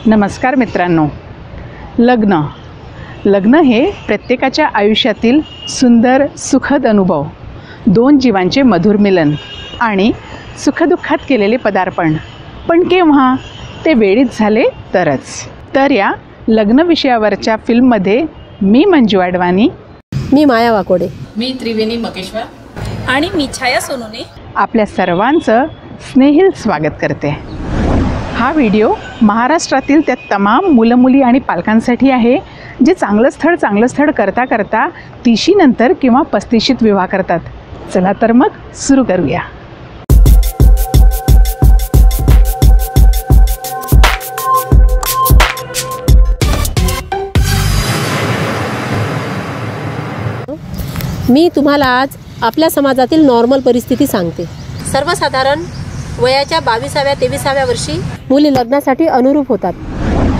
नमस्कार मित्रांनो. लग्न हे प्रत्येकाच्या आयुष्यातील सुंदर सुखद अनुभव, दोन जीवांचे मधुर मिलन आणि सुखदुःखात केलेले पदार्पण. पण केव्हा ते वेळीच झाले तरच. तर या लग्न विषयावरच्या फिल्ममध्ये मी मंजू अडवाणी, मी माया वाकोडे, मी त्रिवेणी मकेश्वर आणि मी छाया सोनोने आपल्या सर्वांचं स्नेहिल स्वागत करते. हा व्हिडिओ महाराष्ट्रातील त्या तमाम मुलं मुली आणि पालकांसाठी आहे जे चांगलं स्थळ करता करता 30 नंतर किंवा 35शीत विवाह करतात. चला तर मग सुरू करूया. मी तुम्हाला आज आपल्या समाजातील नॉर्मल परिस्थिती सांगते. सर्वसाधारण वयाच्या 22व्या-23व्या वर्षी मुली लग्नासाठी अनुरूप होतात.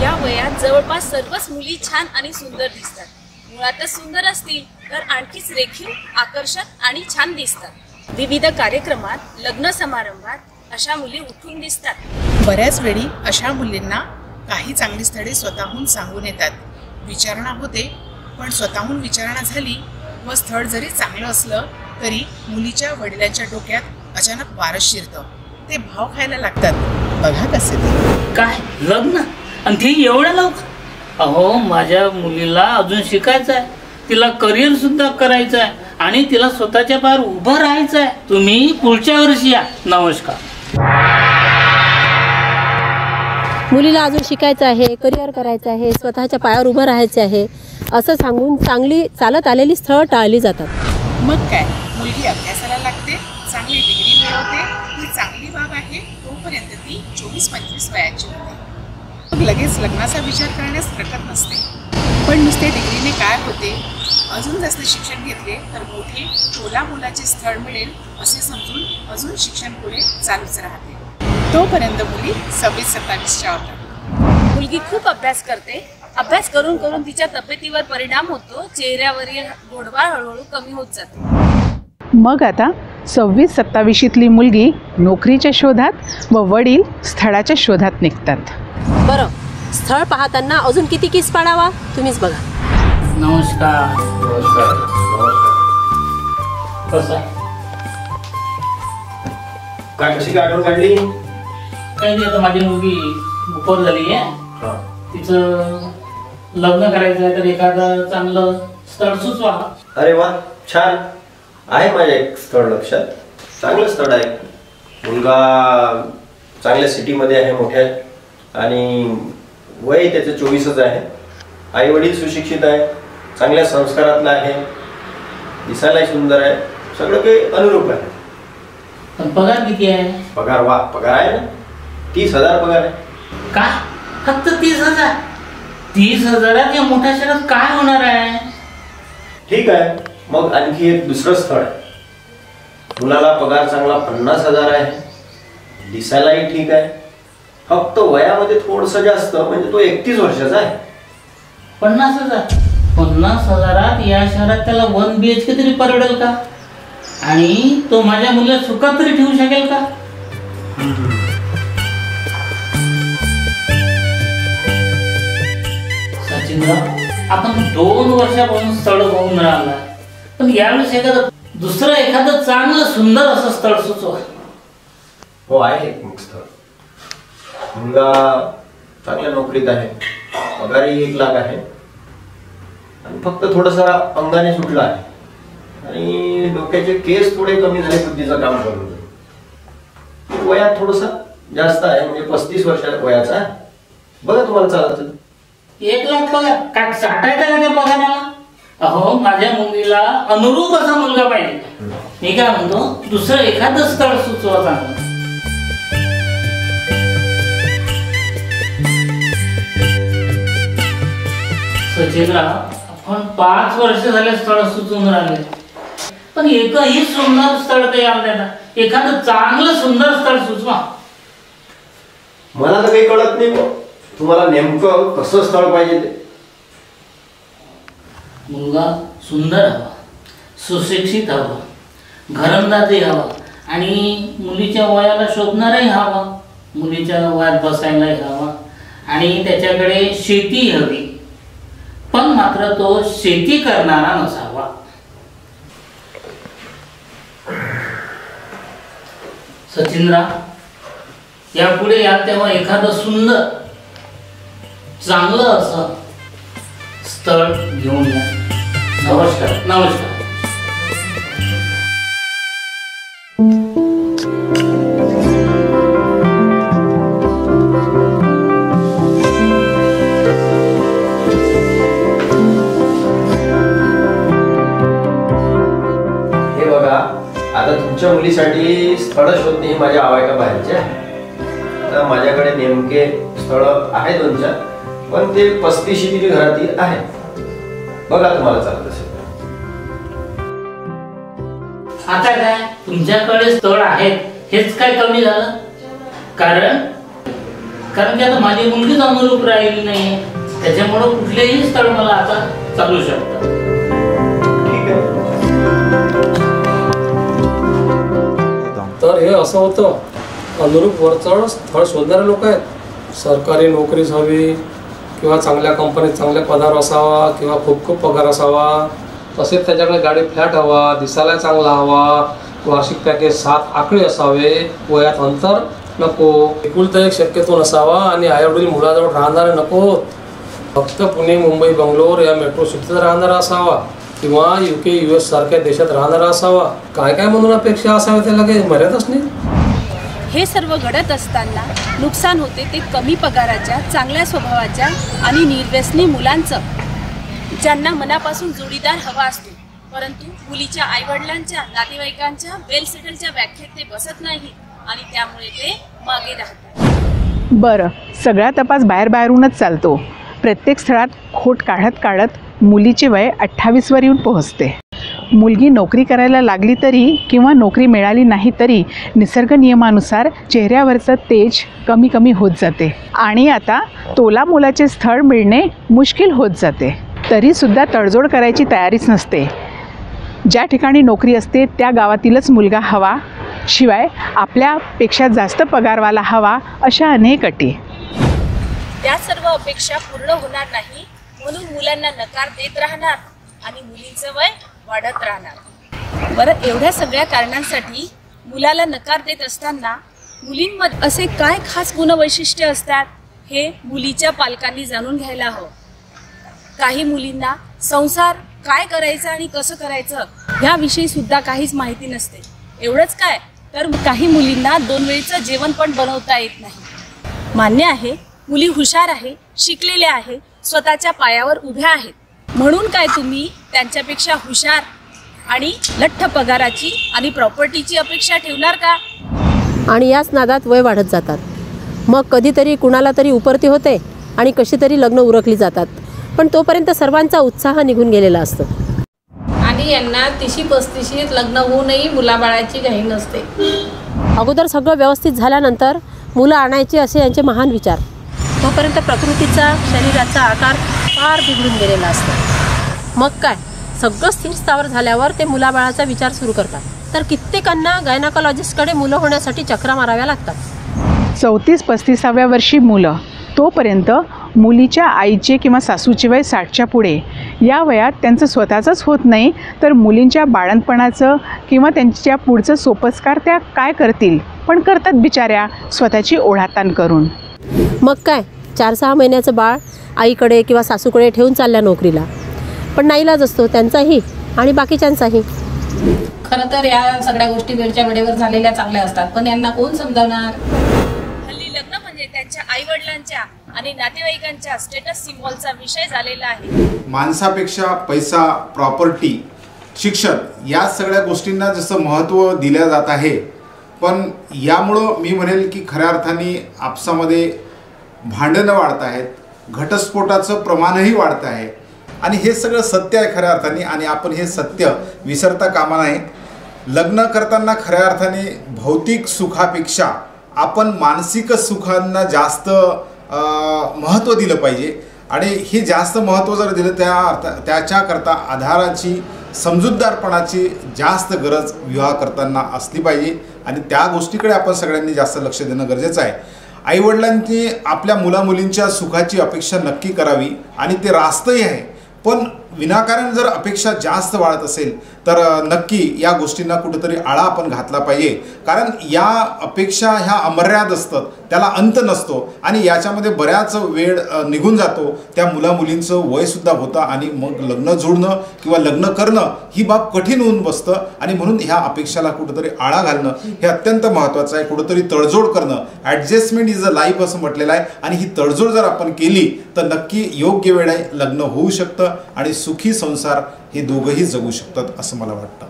या वयात जवळपास सर्वच मुली छान आणि सुंदर दिसतात. मुळातच सुंदर असतील तर आणखीच रेखीव, आकर्षक आणि छान दिसतात. विविध कार्यक्रमात, लग्न समारंभात अशा मुली उठून दिसतात. बऱ्याच वेळी अशा मुलींना काही चांगली स्थळे स्वतःहून सांगून येतात. विचारणा होते, पण स्वतःहून विचारणा झाली व स्थळ जरी चांगलं असलं तरी मुलीच्या वडिलांच्या डोक्यात अचानक वारस शिरतं. ते भाव खायला लागतात. बघा कसे ते. काय लग्न आणि ती एवढ्या लवकर? अहो, माझ्या मुलीला अजून शिकायचं आहे, तिला करिअर सुद्धा करायचं आहे आणि तिला स्वतःच्या पायावर उभं राहायचं आहे. तुम्ही पुढच्या वर्षी या. नमस्कार. मुलीला अजून शिकायचं आहे, करिअर करायचं आहे, स्वतःच्या पायावर उभं राहायचे आहे असं सांगून चांगली चालत आलेली स्थळं टाळली जातात. मग काय, मुलगी अभ्यासाला लागते, चांगली डिग्री मिळवते, ही चांगली बाब आहे. तोपर्यंत ती 24-25 वयाची होते. मग लगेच लग्नाचा विचार करण्यास हरकत नसते. पण नुसते डिग्रीने काय होते? अजून जास्त शिक्षण घेतले तर मोठे टोला मुलाचे स्थळ मिळेल असे समजून अजून शिक्षण पुढे चालूच राहते. तोपर्यंत मुली 26-27च्या होतात. मुलगी खूप अभ्यास करते. अभ्यास करून करून तिच्या तब्येतीवर परिणाम होतो. चेहऱ्यावरील गोडवा हळूहळू कमी होत जाते. मग आता 26-27शीतली मुलगी नोकरीच्या शोधात व वडील स्थळाच्या शोधात निघतात. बरं, स्थळ पाहताना अजून किती किस पाडावा तुम्हीच बघा. नमस्कार. कसं काय कशी आठवण काढली? काही नाही, आता माझी मुलगी उपवर झाली आहे, तिचं लग्न करायचं आहे तर एखादं चांगलं स्थळ सुचवा. अरे वा, छान आहे. माझ्या एक स्थळ लक्षात, चांगलं स्थळ आहे. मुलगा चांगल्या सिटीमध्ये आहे, मोठ्या, आणि वय त्याचं 24च आहे. आई वडील सुशिक्षित आहे, चांगल्या संस्कारातला आहे, दिसायलाही सुंदर आहे, सगळं काही अनुरूप आहे. पण पगार किती आहे? पगार वा, पगार आहे ना, 30,000 पगार आहे. का फक्त 30,000? 30,000 या मोठ्या शहरात काय होणार आहे? ठीक आहे, मग आणखी एक दुसरं स्थळ आहे. मुलाला पगार चांगला 50,000 आहे, दिसायलाही ठीक आहे, फक्त वयामध्ये थोडंसं जास्त, म्हणजे तो 31 वर्षाचा आहे. 50,000? 50,000 या शहरात त्याला 1 BHK तरी परवडेल का? आणि तो माझ्या मुलीला सुखात तरी ठेवू शकेल का? सचिनराव, आपण 2 वर्षापासून स्थळ बघून राहिला, पण यावेळेस एखादं चांगलं सुंदर असं स्थळ सुचवा. हो, आहे एक स्थळ. मुलगा चांगल्या नोकरीत आहे, पगारही 1 लाख आहे, आणि फक्त थोडासा अंगाने सुटला आहे, आणि डोक्याचे केस थोडे कमी झाले, बुद्धीचं काम करून. वयात थोडंसं जास्त आहे, म्हणजे 35 वर्षाच्या वयाचा आहे. बघा तुम्हाला चालत. 1 लाख पगार काय साठायचा का त्या पगाराला? अहो, माझ्या मुलीला अनुरूप असा मुलगा पाहिजे. मी काय म्हणतो, दुसरं एखादं स्थळ सुचवा चांगलं. सचिनराव, आपण 5 वर्ष झाले स्थळ सुचवून राहिले, पण एकही सुंदर स्थळ काही आलं. एखादं चांगलं सुंदर स्थळ सुचवा. मला तर काही कळत नाही. तुम्हाला नेमकं कसं स्थळ पाहिजे ते? मुलगा सुंदर हवा, सुशिक्षित हवा, घरंदाजही हवा, आणि मुलीच्या वयाला शोभणारही हवा, मुलीच्या वयात बसायलाही हवा, आणि त्याच्याकडे शेती हवी, पण मात्र तो शेती करणारा नसावा. सचिनराव, यापुढे यात तेव्हा एखादं सुंदर चांगलं असं स्थळ घेऊन या. नमस्कार. नमस्कार. हे बघा, आता तुमच्या मुलीसाठी स्थळ शोधणे ही माझ्या आवाक्याबाहेरचे आहे. आता माझ्याकडे नेमके स्थळ आहे 2-4, पण ते 35 घरातील आहे. बघा तुम्हाला चालत असेल. आता काय तुमच्याकडे स्थळ आहेत हेच काय कमी झालं? कारण की आता माझी मुलगीच अनुरूप राहिली नाही, त्याच्यामुळं कुठलेही स्थळ मला आता चालू शकतं. ठीक आहे. तर हे असं होतं, अनुरूप वरचढ स्थळ शोधणारे लोक आहेत. सरकारी नोकरीच हवी किंवा चांगल्या कंपनीत चांगल्या पदावर असावा किंवा खूप पगार असावा. तसेच त्याच्याकडे गाडी फ्लॅट हवा, दिसायला चांगला हवा, वार्षिक पॅकेज 7 आकडे असावे, वयात अंतर नको, एकुलता एक शक्यतो नसावा आणि आईवडील मुलाजवळ राहणारे नको. फक्त पुणे, मुंबई, बंगलोर या मेट्रो सिटीत राहणारा असावा किंवा UK, US सारख्या देशात राहणारा असावा. काय काय म्हणून अपेक्षा असाव्या त्याला काही मर्यादाच नाही. हे सर्व घडत असताना नुकसान होते ते कमी पगाराच्या, चांगल्या स्वभावाच्या आणि निर्व्यसनी मुलांचं, ज्यांना मनापासून जोडीदार हवा असतो, परंतु मुलीच्या आईवडिलांच्या, नातेवाईकांच्या, वेल सेटलच्या व्याख्येत ते बसत नाही आणि त्यामुळे ते मागे राहतात. बरं, सगळा तपास बाहेरूनच चालतो. प्रत्येक स्थळात खोट काढत मुलीचे वय 28वर येऊन पोहोचते. मुलगी नोकरी करायला लागली तरी किंवा नोकरी मिळाली नाही तरी निसर्ग नियमानुसार चेहऱ्यावरचं तेज कमी होत जाते आणि आता तोला मोलाचे स्थळ मिळणे मुश्किल होत जाते. तरीसुद्धा तडजोड करायची तयारीच नसते. ज्या ठिकाणी नोकरी असते त्या गावातीलच मुलगा हवा, शिवाय आपल्यापेक्षा जास्त पगारवाला हवा, अशा अनेक अटी. त्या सर्व अपेक्षा पूर्ण होणार नाही म्हणून मुलांना नकार देत राहणार आणि मुलींचं वय वाढत राहणार. बरं, एवढ्या सगळ्या कारणांसाठी मुलाला नकार देत असताना मुलींमध्ये असे काय खास गुणवैशिष्ट्य असतात हे मुलीच्या पालकांनी जाणून घ्यायला हवं. काही मुलींना संसार काय करायचं आणि कसं करायचं ह्याविषयी सुद्धा काहीच माहिती नसते. एवढंच काय, तर काही मुलींना 2 वेळचं जेवण पण बनवता येत नाही. मान्य आहे, मुली हुशार आहे, शिकलेल्या आहे, स्वतःच्या पायावर उभ्या आहेत, म्हणून काय तुम्ही त्यांच्यापेक्षा हुशार आणि लठ्ठ पगाराची आणि प्रॉपर्टीची अपेक्षा ठेवणार का? आणि याच नादात वय वाढत जातात. मग कधीतरी कुणाला तरी उपरती होते आणि कशी तरी लग्न उरकली जातात, पण तोपर्यंत सर्वांचा उत्साह निघून गेलेला असतो आणि यांना 30-35 लग्न होऊनही मुलाबाळाची घाई नसते. अगोदर सगळं व्यवस्थित झाल्यानंतर मुलं आणायची असे यांचे महान विचार. तोपर्यंत प्रकृतीचा, शरीराचा आकार फार बिघडून गेलेला असतो. मग काय, सगळं स्थिर स्थावर झाल्यावर ते मुलाबाळाचा विचार सुरू करतात. तर कित्येकांना गायनाकॉलॉजिस्टकडे मुलं होण्यासाठी चक्रा माराव्या लागतात. 34-35व्या वर्षी मुलं, तोपर्यंत मुलीच्या आईचे किंवा सासूचे वय 60च्या पुढे. या वयात त्यांचं स्वतःचंच होत नाही तर मुलींच्या बाळंतपणाचं किंवा त्यांच्या पुढचं सोपस्कार त्या काय करतील, पण करतात बिचाऱ्या स्वतःची ओढाताण करून. मग काय, 4-6 महिन्याचं बाळ आईकडे किंवा सासूकडे ठेवून चालल्या नोकरीला, पण नाईलाज असतो त्यांचाही आणि बाकीच्यांचाही. खरं तर या सगळ्या गोष्टी वेळच्या वेळेवर झालेल्या चांगल्या असतात, पण यांना कोण समजावणार? हल्ली लग्न म्हणजे त्यांच्या आईवडिलांच्या आणि नातेवाईकांच्या स्टेटस सिम्बॉलचा विषय झालेला आहे. माणसापेक्षा पैसा, प्रॉपर्टी, शिक्षण या सगळ्या गोष्टींना जसं महत्त्व दिलं जात आहे, पण यामुळं मी म्हणेल की खऱ्या अर्थाने आपसामध्ये भांडणं वाढत आहेत, घटस्फोटाचं प्रमाणही वाढतं आहे आणि हे सगळं सत्य आहे खऱ्या अर्थाने आणि आपण हे सत्य विसरता कामा नये. लग्न करताना खऱ्या अर्थाने भौतिक सुखापेक्षा आपण मानसिक सुखांना जास्त महत्त्व दिलं पाहिजे आणि हे जास्त महत्त्व जर दिलं त्याच्याकरता आधाराची, समजूतदारपणाची जास्त गरज विवाह करताना असली पाहिजे आणि त्या गोष्टीकडे आपण सगळ्यांनी जास्त लक्ष देणं गरजेचं आहे. आईवडिलांनी आपल्या मुलामुलींच्या सुखाची अपेक्षा नक्की करावी आणि ते रास्तही आहे, पण विनाकारण जर अपेक्षा जास्त वाढत असेल तर नक्की या गोष्टींना कुठेतरी आळा आपण घातला पाहिजे. कारण या अपेक्षा ह्या अमर्याद असतात, त्याला अंत नसतो आणि याच्यामध्ये बऱ्याच वेळ निघून जातो. त्या मुलामुलींचं वयसुद्धा होतं आणि मग लग्न जोडणं किंवा लग्न करणं ही बाब कठीण होऊन बसतं आणि म्हणून ह्या अपेक्षाला कुठेतरी आळा घालणं हे अत्यंत महत्त्वाचं आहे. कुठेतरी तडजोड करणं, ॲडजस्टमेंट इज अ लाईफ असं म्हटलेलं आहे आणि ही तडजोड जर आपण केली तर नक्की योग्य वेळी लग्न होऊ शकतं आणि सुखी संसार हे दोघंही जगू शकतात असं मला वाटतं.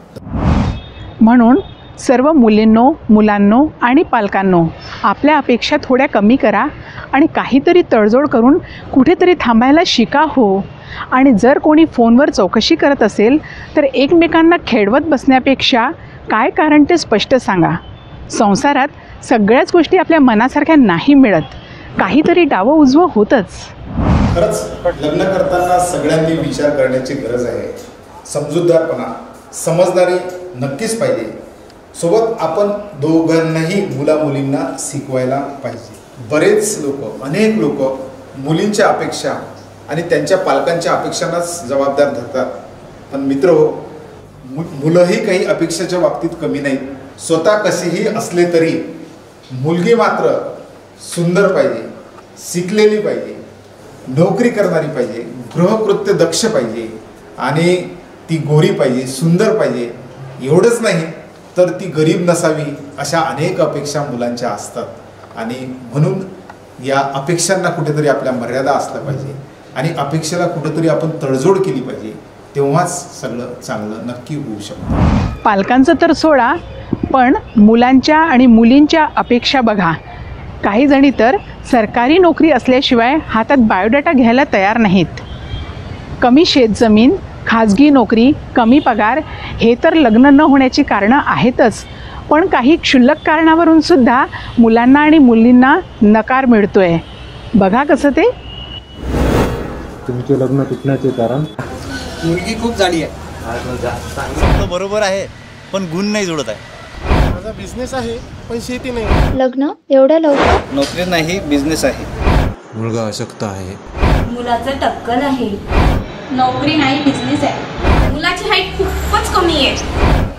म्हणून सर्व मुलींनो, मुलांनो आणि पालकांनो आपल्या अपेक्षा थोड्या कमी करा आणि काहीतरी तडजोड करून कुठेतरी थांबायला शिका हो. आणि जर कोणी फोनवर चौकशी करत असेल तर एकमेकांना खेळवत बसण्यापेक्षा काय कारण ते स्पष्ट सांगा. संसारात सगळ्याच गोष्टी आपल्या मनासारख्या नाही मिळत, काहीतरी डावं उजवं होतंच. खरंच लग्न करताना सगळ्यांनी विचार करण्याची गरज आहे. समजूतदारपणा, समजदारी नक्कीच पाहिजे. सोबत आपण दोघांनाही मुलामुलींना शिकवायला पाहिजे. बरेच लोक, अनेक लोक मुलींच्या अपेक्षा आणि त्यांच्या पालकांच्या अपेक्षांनाच जबाबदार धरतात. पण मित्र हो, मुलंही काही अपेक्षाच्या बाबतीत कमी नाहीत. स्वतः कसेही असले तरी मुलगी मात्र सुंदर पाहिजे, शिकलेली पाहिजे, नोकरी करणारी पाहिजे, गृहकृत्य दक्ष पाहिजे आणि ती गोरी पाहिजे, सुंदर पाहिजे. एवढंच नाही तर ती गरीब नसावी, अशा अनेक अपेक्षा मुलांच्या असतात आणि म्हणून या अपेक्षांना कुठेतरी आपल्या मर्यादा असल्या पाहिजे आणि अपेक्षेला कुठेतरी आपण तडजोड केली पाहिजे. तेव्हाच सगळं चांगलं नक्की होऊ शकतं. पालकांचं तर सोडा, पण मुलांच्या आणि मुलींच्या अपेक्षा बघा. काही जणी तर सरकारी नोकरी असल्याशिवाय हातात बायोडाटा घ्यायला तयार नाहीत. कमी शेतजमीन, खाजगी नोकरी, कमी पगार हे तर लग्न न होण्याची कारणं आहेतच, पण काही क्षुल्लक कारणावरून सुद्धा मुलांना आणि मुलींना नकार मिळतोय. बघा कसं ते. तुमचे लग्न तुटण्याचे कारण मुलगी खूप जाडी आहे. बरोबर आहे, पण गुण नाही जुळत आहे. माझा बिझनेस आहे पण शेती नाही. लग्न एवढ्या लवकर? नोकरी नाही, बिझनेस आहे. मुलगा अशक्त आहे. मुलाचं टक्कल आहे. नोकरी नाही, बिझनेस आहे. मुलाची हाईट खूपच कमी आहे.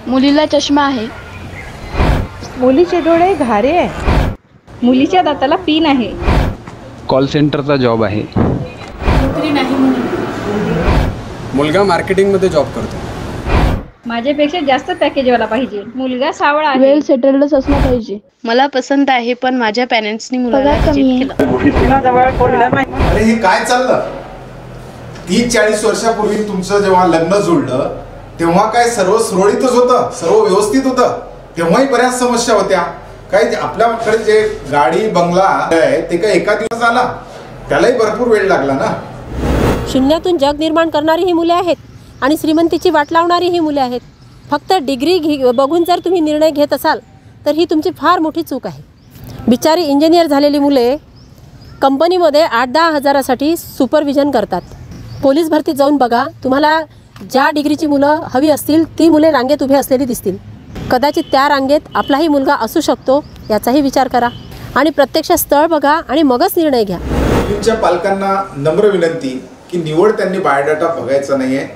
मुलीला चष्मा आहे. मुलीचे डोळे घारे आहे. मुलीच्या दाताला पिन आहे. कॉल सेंटरचा जॉब आहे. नोकरी नाही म्हणून. मुलगा मार्केटिंगमध्ये जॉब करतो. माझ्यापेक्षा जास्त पॅकेजवाला पाहिजे. मुलगा सावळा आहे. वेल सेटल्डच असला पाहिजे. मला पसंत आहे पण माझ्या पॅरेंट्सनी मुलाला रिजेक्ट केलं. अरे हे काय चाललं? 30-40 वर्षापूर्वी तुमचं जेव्हा लग्न जुळलं तेव्हा काय सर्व सुरळीतच होतं, सर्व व्यवस्थित होतं. तेव्हाही बऱ्याच समस्या होत्या. काय आपल्याकडे जे गाडी बंगला आहे ते काय एका दिवस आला? त्यालाही भरपूर वेळ लागला ना. शून्यातून जग निर्माण करणारी ही मुले आहेत आणि श्रीमंतीची वाट लावणारी ही मुले आहेत. फक्त डिग्री बघून जर तुम्ही निर्णय घेत असाल तर ही तुमची फार मोठी चूक आहे. बिचारी इंजिनियर झालेली मुले कंपनीमध्ये 8-10 हजारासाठी सुपरविजन करतात. पोलीस भरतीत जाऊन बघा, तुम्हाला ज्या डिग्रीची मुलं हवी असतील ती मुले रांगेत उभे असलेली दिसतील. कदाचित त्या रांगेत आपलाही मुलगा असू शकतो याचाही विचार करा आणि प्रत्यक्ष स्थळ बघा आणि मगच निर्णय घ्या. मुलींच्या पालकांना नम्र विनंती की निवड त्यांनी बायोडाटा बघायचा नाही आहे.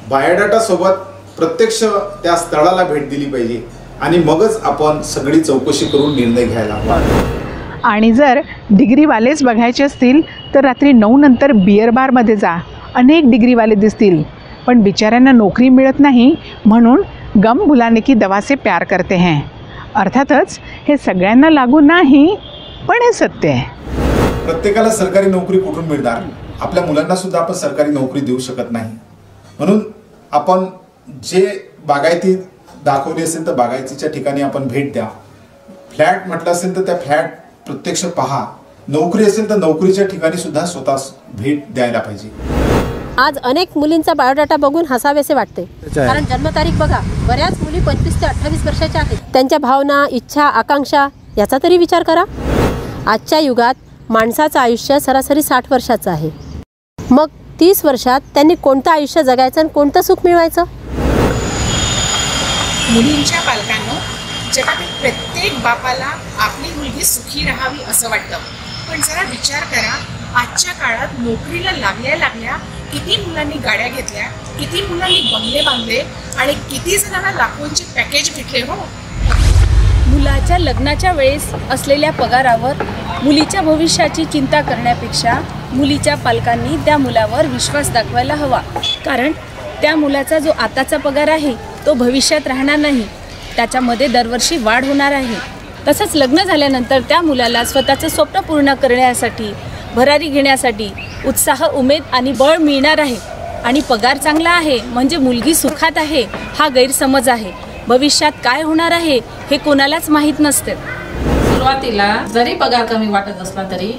बायोडाटा सोबत प्रत्यक्ष त्या स्थळाला भेट दिली पाहिजे आणि मगच आपण सगळी चौकशी करून निर्णय घ्यायला हवा. आणि जर डिग्रीवालेच बघायचे असतील तर रात्री 9 नंतर बिअर बारमध्ये जा. अनेक डिग्रीवाले दिसतील, पण बिचाऱ्यांना नोकरी मिळत नाही म्हणून गम बुलाने की दवा से प्यार करते हैं. अर्थातच हे सगळ्यांना लागू नाही, पण हे सत्य आहे. प्रत्येकाला सरकारी नोकरी कुठून मिळणार? आपल्या मुलांना सुद्धा आपण सरकारी नोकरी देऊ शकत नाही. म्हणून आपण जे बागायती दाखवली असेल तर बागायतीच्या ठिकाणी आपण भेट द्या. फ्लॅट म्हटलं असेल तर त्या फ्लॅट प्रत्यक्ष पहा. नोकरी असेल तर नोकरीच्या ठिकाणी सुद्धा स्वतः भेट द्यायला पाहिजे. आज अनेक मुलींचा बायोडाटा बघून हसावेसे वाटते, कारण जन्मतारीख बघा, बऱ्याच मुली 25 ते 28 वर्षाच्या आहेत. त्यांच्या भावना, इच्छा, आकांक्षा याचा तरी विचार करा. आजच्या युगात माणसाचं आयुष्य सरासरी 60 वर्षाचं आहे. मग 30 वर्षात त्यांनी कोणतं आयुष्य जगायचं आणि कोणतं सुख मिळवायचं? मुलींच्या पालकांनो, जगातील प्रत्येक बापाला आपली मुलगी मुलगी सुखी राहावी असं वाटतं. पण जरा विचार करा, आजच्या काळात नोकरीला लागल्या किती मुलांनी गाड्या घेतल्या, किती मुलांनी बंगले बांधले आणि किती जणांना लाखोंचे पॅकेज भेटले हो. मुलाच्या लग्नाच्या वेळेस असलेल्या पगारावर मुलीच्या भविष्याची चिंता करण्यापेक्षा मुलीच्या पालकांनी त्या मुलावर विश्वास दाखवायला हवा. कारण त्या मुलाचा जो आताचा पगार आहे तो भविष्यात राहणार नाही, त्याच्यामध्ये दरवर्षी वाढ होणार आहे. तसंच लग्न झाल्यानंतर त्या मुलाला स्वतःचं स्वप्न पूर्ण करण्यासाठी, भरारी घेण्यासाठी उत्साह, उमेद आणि बळ मिळणार आहे. आणि पगार चांगला आहे म्हणजे मुलगी सुखात आहे हा गैरसमज आहे. भविष्यात काय होणार आहे हे कोणालाच माहीत नसते. सुरुवातीला जरी पगार कमी वाटत असला तरी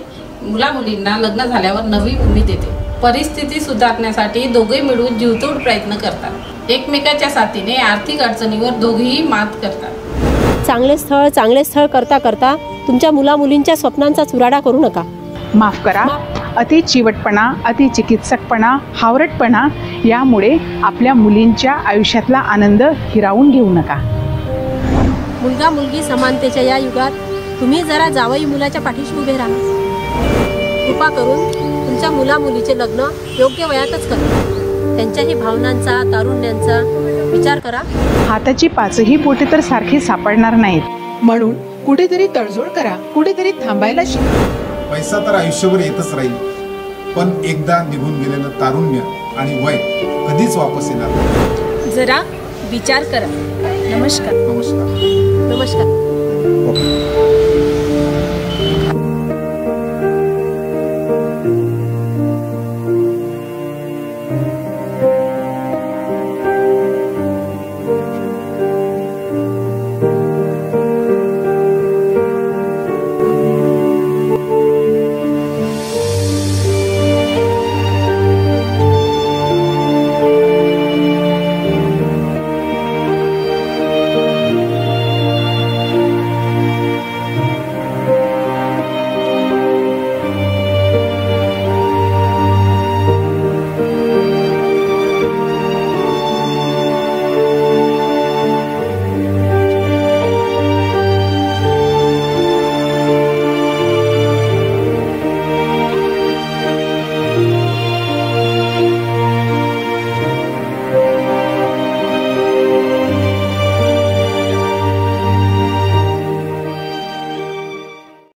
मुला मुलींना लग्न झाल्यावर नवी उमेद येते. परिस्थिती सुधारण्यासाठी दोघे मिळून जीवतोड प्रयत्न करतात. एकमेकाच्या साथीने आर्थिक अडचणीवर दोघेही मात करतात. चांगले स्थळ करता करता तुमच्या मुला मुलींच्या स्वप्नांचा चुराडा करू नका. माफ करा, अति चिवटपणा, अति चिकित्सकपणा, हावरटपणा यामुळे आपल्या मुलींच्या आयुष्यातला आनंद हिरावून घेऊ नका. मुलगा मुलगी समानतेच्या या युगात तुम्ही जरा जावई मुलाच्या पाठीशी उभे राहा. कृपा करून तुमच्या मुला मुलीचे लग्न योग्य वयातच करा. त्यांच्याही भावनांचा, तारुण्यांचा विचार करा. हाताची पाचही बोटे तर सारखी सापडणार नाहीत, म्हणून कुठेतरी तडजोड करा, कुठेतरी थांबायला शिका. पैसा तर आयुष्यभर येतच राहील, पण एकदा निघून गेलेलं तारुण्य आणि वय कधीच वापस येणार नाही. जरा विचार करा. नमस्कार. नमस्कार. नमस्कार.